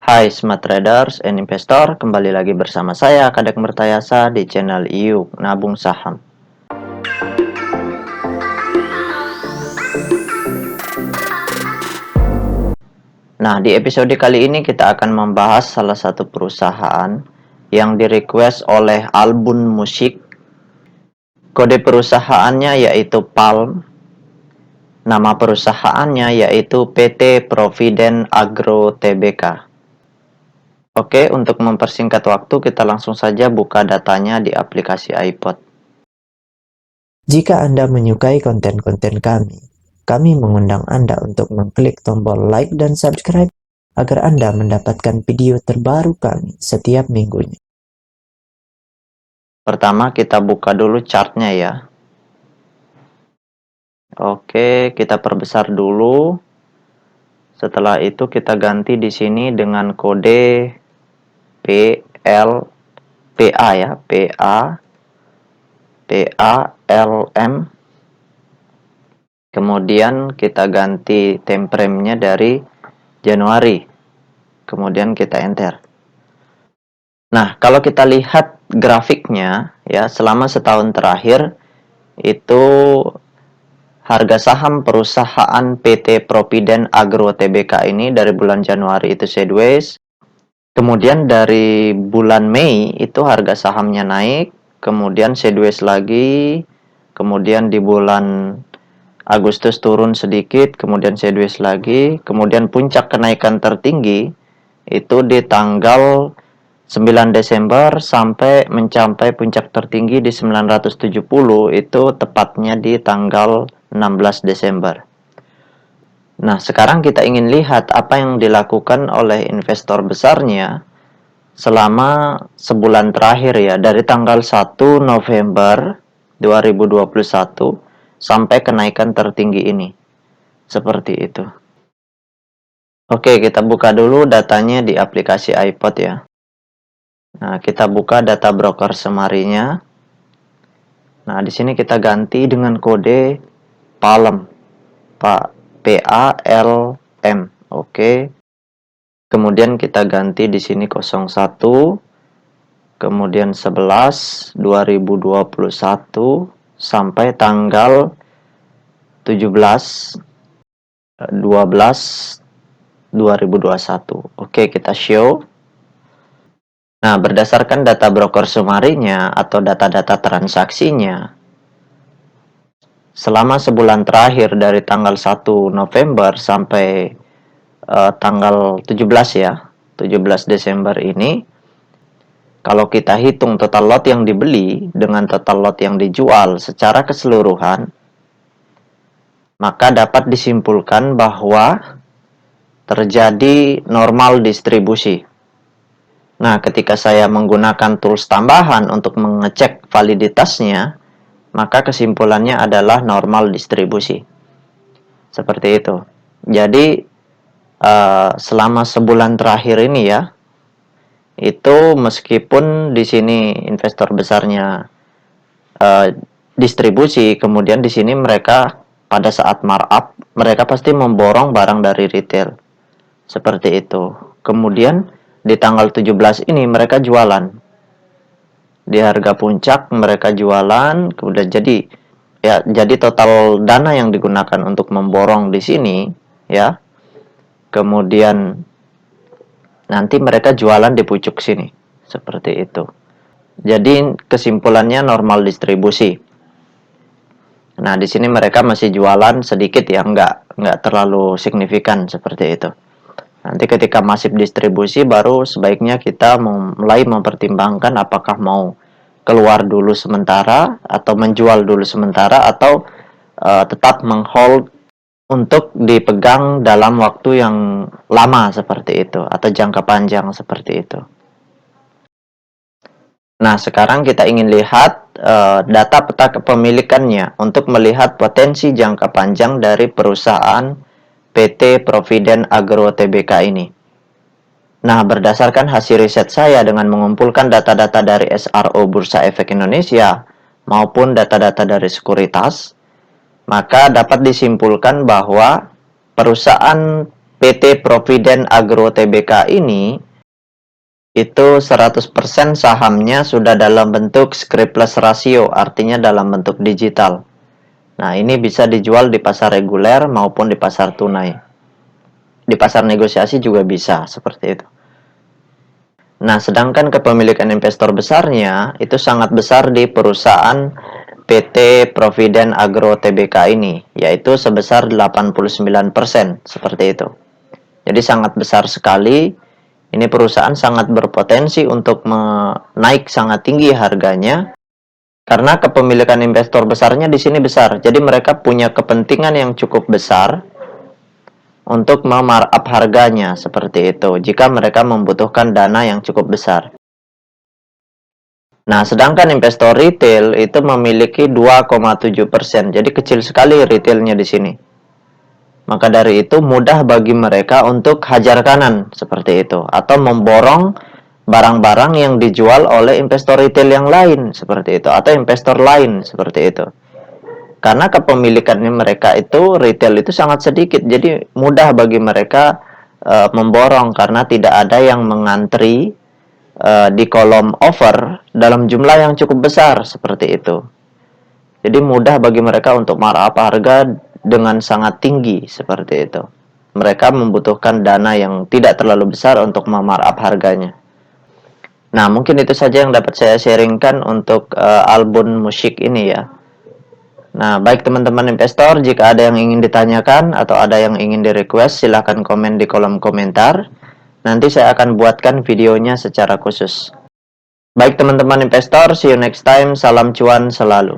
Hai Smart Traders and Investor, kembali lagi bersama saya Kadek Mertayasa di channel IU Nabung Saham. Nah, di episode kali ini kita akan membahas salah satu perusahaan yang di-request oleh Albun Musik. Kode perusahaannya yaitu Palm. Nama perusahaannya yaitu PT Providen Agro Tbk. Oke, untuk mempersingkat waktu, kita langsung saja buka datanya di aplikasi iPod. Jika Anda menyukai konten-konten kami mengundang Anda untuk mengklik tombol like dan subscribe agar Anda mendapatkan video terbaru kami setiap minggunya. Pertama, kita buka dulu chartnya ya. Oke, kita perbesar dulu. Setelah itu kita ganti di sini dengan kode PA ya, PALM. Kemudian kita ganti time frame-nya dari Januari. Kemudian kita enter. Nah, kalau kita lihat grafiknya ya, selama setahun terakhir itu harga saham perusahaan PT Providen Agro Tbk ini dari bulan Januari itu sideways. Kemudian dari bulan Mei itu harga sahamnya naik, kemudian sideways lagi. Kemudian di bulan Agustus turun sedikit, kemudian sideways lagi. Kemudian puncak kenaikan tertinggi itu di tanggal 9 Desember sampai mencapai puncak tertinggi di 970, itu tepatnya di tanggal 16 Desember. Nah, sekarang kita ingin lihat apa yang dilakukan oleh investor besarnya selama sebulan terakhir ya, dari tanggal 1 November 2021 sampai kenaikan tertinggi ini. Seperti itu. Oke, kita buka dulu datanya di aplikasi iPod ya. Nah, kita buka data broker semarinya. Nah, di sini kita ganti dengan kode PALM. PALM. Oke. Kemudian kita ganti di sini 01, kemudian 11 2021 sampai tanggal 17 12 2021. Oke, kita show. Nah, berdasarkan data broker sumarinya atau data-data transaksinya, selama sebulan terakhir dari tanggal 1 November sampai tanggal 17 ya, 17 Desember ini, kalau kita hitung total lot yang dibeli dengan total lot yang dijual secara keseluruhan, maka dapat disimpulkan bahwa terjadi normal distribusi. Nah, ketika saya menggunakan tools tambahan untuk mengecek validitasnya, maka kesimpulannya adalah normal distribusi. Seperti itu. Jadi, selama sebulan terakhir ini ya, itu meskipun di sini investor besarnya distribusi, kemudian di sini mereka pada saat markup, mereka pasti memborong barang dari retail. Seperti itu. Kemudian di tanggal 17 ini mereka jualan. Di harga puncak mereka jualan, kemudian jadi total dana yang digunakan untuk memborong di sini ya. Kemudian nanti mereka jualan di pucuk sini. Seperti itu. Jadi kesimpulannya normal distribusi. Nah, di sini mereka masih jualan sedikit ya, nggak terlalu signifikan seperti itu. Nanti ketika masif distribusi baru sebaiknya kita mulai mempertimbangkan apakah mau keluar dulu sementara atau menjual dulu sementara atau tetap menghold untuk dipegang dalam waktu yang lama seperti itu atau jangka panjang seperti itu. Nah, sekarang kita ingin lihat data peta kepemilikannya untuk melihat potensi jangka panjang dari perusahaan PT Providen Agro Tbk ini. Nah, berdasarkan hasil riset saya dengan mengumpulkan data-data dari SRO Bursa Efek Indonesia maupun data-data dari sekuritas, maka dapat disimpulkan bahwa perusahaan PT Providen Agro Tbk ini itu 100% sahamnya sudah dalam bentuk scriptless ratio, artinya dalam bentuk digital. Nah, ini bisa dijual di pasar reguler maupun di pasar tunai. Di pasar negosiasi juga bisa, seperti itu. Nah, sedangkan kepemilikan investor besarnya itu sangat besar di perusahaan PT Providen Agro Tbk ini, yaitu sebesar 89%, seperti itu. Jadi sangat besar sekali. Ini perusahaan sangat berpotensi untuk naik sangat tinggi harganya karena kepemilikan investor besarnya di sini besar. Jadi mereka punya kepentingan yang cukup besar untuk memarkup harganya seperti itu jika mereka membutuhkan dana yang cukup besar. Nah, sedangkan investor retail itu memiliki 2,7%. Jadi kecil sekali retailnya di sini. Maka dari itu mudah bagi mereka untuk hajar kanan seperti itu atau memborong barang-barang yang dijual oleh investor retail yang lain seperti itu atau investor lain seperti itu. Karena kepemilikannya mereka itu retail itu sangat sedikit, jadi mudah bagi mereka memborong karena tidak ada yang mengantri di kolom offer dalam jumlah yang cukup besar seperti itu. Jadi mudah bagi mereka untuk markup harga dengan sangat tinggi seperti itu. Mereka membutuhkan dana yang tidak terlalu besar untuk memarkup harganya. Nah, mungkin itu saja yang dapat saya sharingkan untuk album musik ini ya. Nah, baik teman-teman investor, jika ada yang ingin ditanyakan atau ada yang ingin di-request, silahkan komen di kolom komentar. Nanti saya akan buatkan videonya secara khusus. Baik teman-teman investor, see you next time. Salam cuan selalu.